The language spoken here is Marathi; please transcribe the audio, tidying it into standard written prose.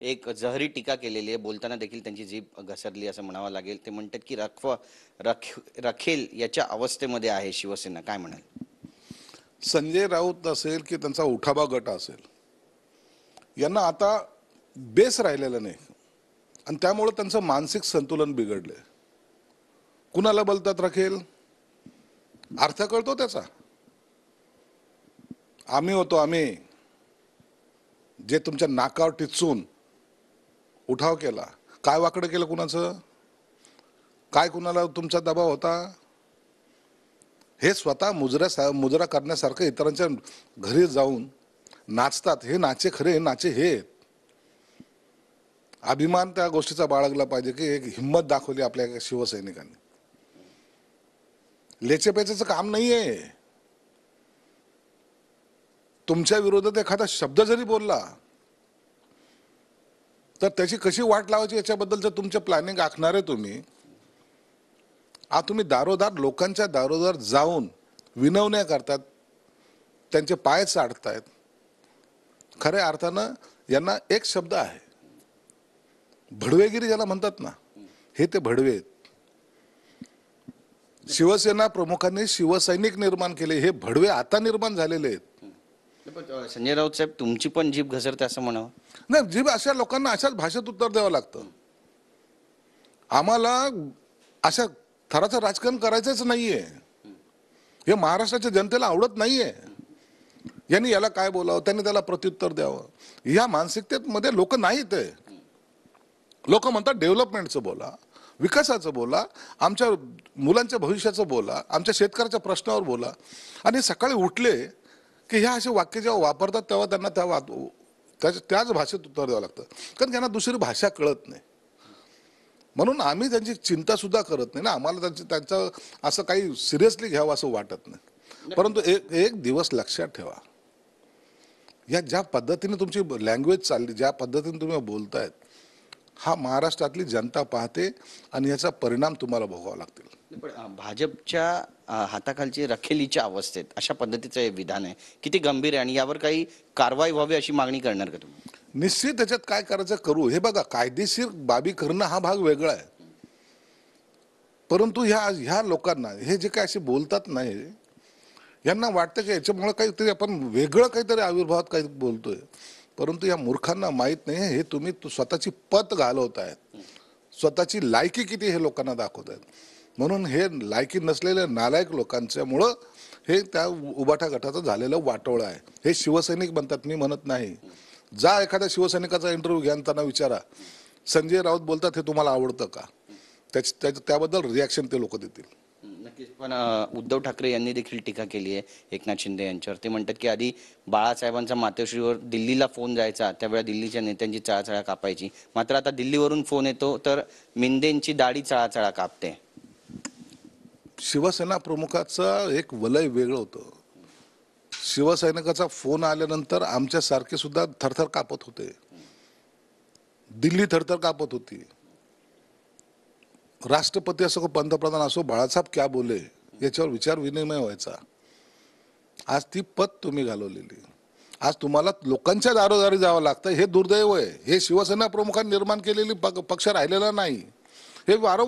एक जहरी टीका केलेली आहे. बोलताना देखील त्यांची जीभ घसरली असं म्हणावं लागेल. ते म्हणतात की रखेल याच्या अवस्थेमध्ये आहे शिवसेना. काय म्हणाल? संजय राऊत असेल की त्यांचा उठावा गट असेल, यांना आता बेस राहिलेला नाही आणि त्यामुळे त्यांचं मानसिक संतुलन बिघडलंय. कुणाला बोलतात रखेल? अर्थ कळतो त्याचा? आम्ही होतो आम्ही, जे तुमच्या नाकावर टिचून उठाव केला. काय वाकडं केलं कुणाचं? काय कुणाला तुमचा दबाव होता? हे स्वतः मुजरा करण्यासारखं इतरांच्या घरी जाऊन नाचतात. हे नाचे खरे, हे नाचे हे. अभिमान त्या गोष्टीचा बाळगला पाहिजे की एक हिंमत दाखवली आपल्या शिवसैनिकांनी. लेचेपेचेचं काम नाहीये. तुमच्या विरोधात एखादा शब्द जरी बोलला तर त्याची कशी वाट लावायची याच्याबद्दल जर तुमचे प्लॅनिंग आखणारे तुम्ही दारोदार लोकांच्या दारोदार जाऊन विनवण्या करतात, त्यांचे पाय चाटतायत. खऱ्या अर्थानं यांना एक शब्द आहे, भडवेगिरी ज्याला म्हणतात ना, हे ते भडवे आहेत. शिवसेना प्रमुखांनी शिवसैनिक निर्माण केले, हे भडवे आता निर्माण झालेले आहेत. संजय राऊत साहेब, तुमची पण जीभ घसरते असं म्हणावं? नाही, जीभ अशा लोकांना अशाच भाषेत उत्तर द्यावं लागतं. आम्हाला अशा थराचं राजकारण करायचंच नाहीये. हे महाराष्ट्राच्या जनतेला आवडत नाहीये. यांनी याला काय बोलावं, त्यांनी त्याला प्रत्युत्तर द्यावं, या मानसिकतेमध्ये लोक नाहीत. लोक म्हणतात डेव्हलपमेंटचं बोला, विकासाचं बोला, आमच्या मुलांच्या भविष्याचं बोला, आमच्या शेतकऱ्याच्या प्रश्नावर बोला. आणि सकाळी उठले की ह्या असे वाक्य जेव्हा वापरतात तेव्हा त्यांना त्याच भाषेत उत्तर द्यावं लागतं, कारण त्यांना दुसरी भाषा कळत नाही. म्हणून आम्ही त्यांची चिंता सुद्धा करत नाही ना. आम्हाला त्यांचं असं काही सिरियसली घ्यावं असं वाटत नाही. परंतु एक दिवस लक्षात ठेवा, या ज्या पद्धतीने तुमची लँग्वेज चालली, ज्या पद्धतीने तुम्ही बोलतायत, हा महाराष्ट्रातली जनता पाहते आणि याचा परिणाम तुम्हाला भोगावा लागतील. पण भाजपच्या हाताखालची रखेलीच्या अवस्थेत अशा पद्धतीचं हे विधान आहे, किती गंभीर आहे आणि यावर काही कारवाई व्हावी अशी मागणी करणार का तुम्ही? निश्चित त्याच्यात काय करायचं करू. हे बघा, कायदेशीर बाबी करणं हा भाग वेगळा आहे. परंतु ह्या लोकांना हे जे काय असे बोलतात नाही, यांना वाटतं की याच्यामुळे काहीतरी आपण वेगळं काहीतरी आविर्भावात काही बोलतोय. परंतु या मूर्खांना माहीत नाही, हे तुम्ही स्वतःची पत घालवतायत, स्वतःची लायकी किती हे लोकांना दाखवतायत. म्हणून हे लायकी नसलेल्या नालायक लोकांच्यामुळं हे त्या उबाठा गटाचं झालेलं वाटोळं आहे. हे शिवसैनिक म्हणतात, मी म्हणत नाही. जा एखाद्या शिवसैनिकाचा इंटरव्ह्यू घ्या, त्यांना विचारा, संजय राऊत बोलतात हे तुम्हाला आवडतं का? त्याबद्दल रिॲक्शन ते लोक देतील. नक्कीच. पण उद्धव ठाकरे यांनी देखील टीका केली आहे एकनाथ शिंदे यांच्यावर. ते म्हणतात की आधी बाळासाहेबांचा मातोश्रीवर दिल्लीला फोन जायचा, त्यावेळेला दिल्लीच्या नेत्यांची चळाचळा कापायची. मात्र आता दिल्लीवरून फोन येतो तर मिंदेंची दाढी चळाचळा कापते. शिवसेना प्रमुखाचं एक वलय वेगळं होतं. शिवसैनिकाचा फोन आल्यानंतर आमच्यासारखे सुद्धा थरथर कापत होते, दिल्ली थरथर कापत होती. राष्ट्रपती असो, पंतप्रधान असो, बाळासाहेब क्या बोले याच्यावर विचार विनिमय व्हायचा. आज ती पत तुम्ही घालवलेली. आज तुम्हाला लोकांच्या दारोदारी जावं लागतं. हे दुर्दैव आहे. हे शिवसेना प्रमुखांनी निर्माण केलेली पक्ष राहिलेला नाही. हे वारंवार